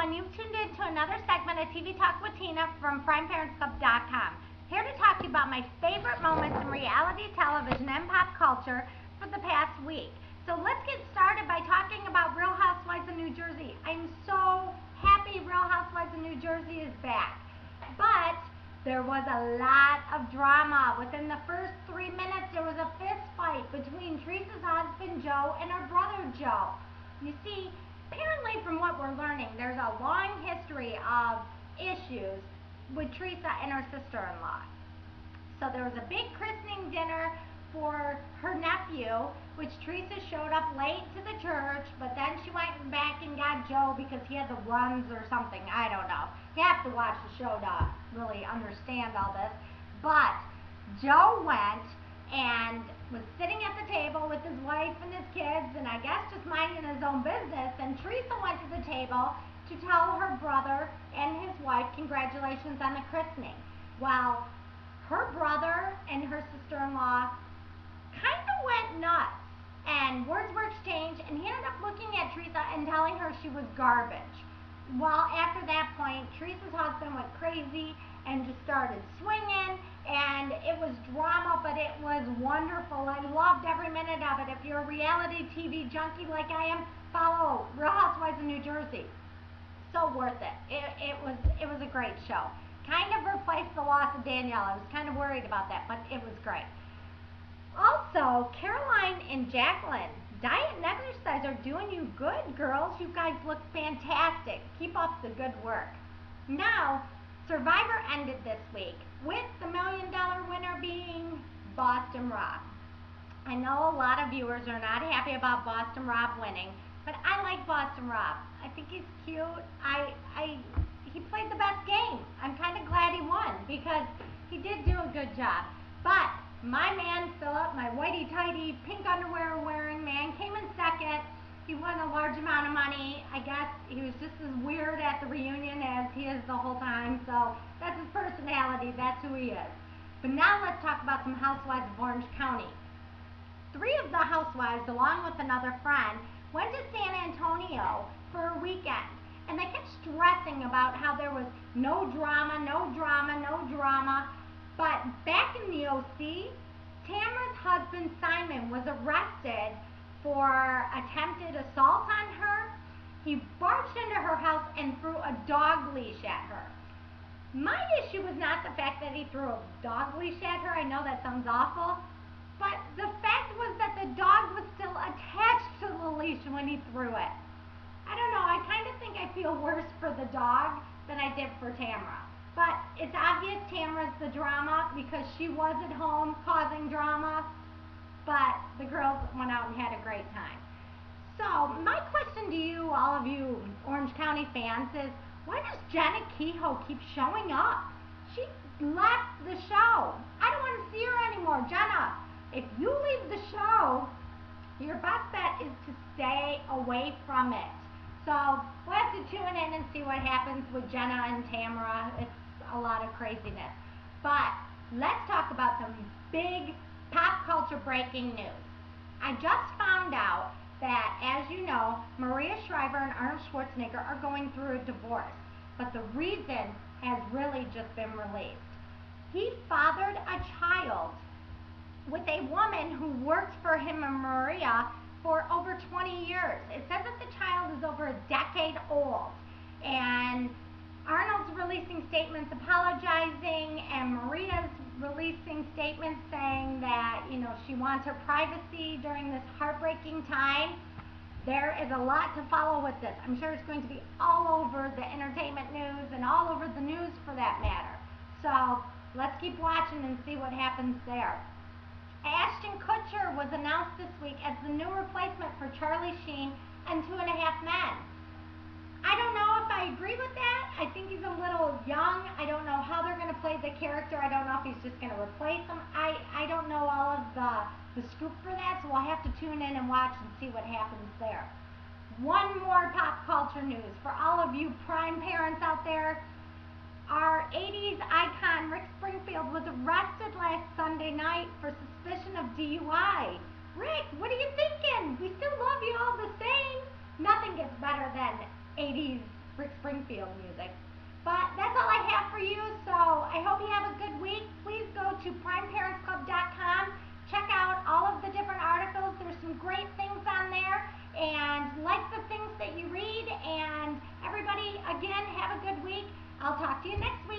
everyone. You've tuned in to another segment of TV Talk with Tina from PrimeParentsClub.com. Here to talk to you about my favorite moments in reality television and pop culture for the past week. So let's get started by talking about Real Housewives of New Jersey. I'm so happy Real Housewives of New Jersey is back. But there was a lot of drama. Within the first 3 minutes, there was a fist fight between Teresa's husband, Joe, and her brother, Joe. You see, apparently from what we're learning, there's a long history of issues with Teresa and her sister-in-law. So there was a big christening dinner for her nephew, which Teresa showed up late to the church, but then she went back and got Joe because he had the runs or something. I don't know. You have to watch the show to really understand all this. But Joe went and was sitting at the table with his wife and his kids, and I guess just minding his own business, and Teresa went to the table to tell her brother and his wife congratulations on the christening. Well, her brother and her sister-in-law kind of went nuts, and words were exchanged, and he ended up looking at Teresa and telling her she was garbage. Well, after that point, Teresa's husband went crazy and just started swinging, and it was drama, but it was wonderful. I loved every minute of it. If you're a reality TV junkie like I am, follow Real Housewives of New Jersey. So worth it. It was a great show. Kind of replaced the loss of Danielle. I was kind of worried about that, but it was great. Also, Caroline and Jacqueline, diet and exercise are doing you good, girls. You guys look fantastic. Keep up the good work. Now, Survivor ended this week with the $1 million winner being Boston Rob. I know a lot of viewers are not happy about Boston Rob winning, but I like Boston Rob. I think he's cute. He played the best game. I'm kind of glad he won because he did do a good job. But my man Philip, my whitey-tighty pink underwear wearing man, came in second. He won a large amount of money. I guess he was just as weird at the reunion as he is the whole time. So that's his personality. That's who he is. But now let's talk about some housewives of Orange County. 3 of the housewives, along with another friend, went to San Antonio for a weekend. And they kept stressing about how there was no drama, no drama, no drama. But back in the OC, Tamara's husband, Simon, was arrested for attempted assault on her. He barged into her house and threw a dog leash at her. My issue was not the fact that he threw a dog leash at her. I know that sounds awful. But the fact was that the dog was still attached to the leash when he threw it. I don't know. I kind of think I feel worse for the dog than I did for Tamara. But it's obvious Tamara's the drama because she was at home causing drama. But the girls went out and had a great time. So my question to you, all of you Orange County fans, is why does Jenna Kehoe keep showing up? She left the show. I don't want to see her anymore. Jenna, if you leave the show, your best bet is to stay away from it. So we'll have to tune in and see what happens with Jenna and Tamara. It's a lot of craziness. But let's talk about some big pop culture breaking news. I just found out that, as you know, Maria Shriver and Arnold Schwarzenegger are going through a divorce. But the reason has really just been released. He fathered a child with a woman who worked for him and Maria for over 20 years. It says that the child is over a decade old. And Arnold's releasing statements apologizing, and Maria's releasing statements saying that, she wants her privacy during this heartbreaking time. There is a lot to follow with this. I'm sure it's going to be all over the entertainment news and all over the news for that matter. So let's keep watching and see what happens there. Ashton Kutcher was announced this week as the new replacement for Charlie Sheen and 2.5 Men. I don't know if I agree with that. I think he's a little young. I don't know how they're going to play the character. I don't know if he's just going to replace him. I don't know all of the scoop for that, so we'll have to tune in and watch and see what happens there. One more pop culture news for all of you prime parents out there. Our 80s icon Rick Springfield was arrested last Sunday night for suspicion of DUI. Rick, what are you thinking? We still love you all the same. Nothing gets better than 80s Rick Springfield music. But that's all I have for you, so I hope you have a good week. Please go to primeparentsclub.com. Check out all of the different articles. There's some great things on there. And like the things that you read. And everybody, again, have a good week. I'll talk to you next week.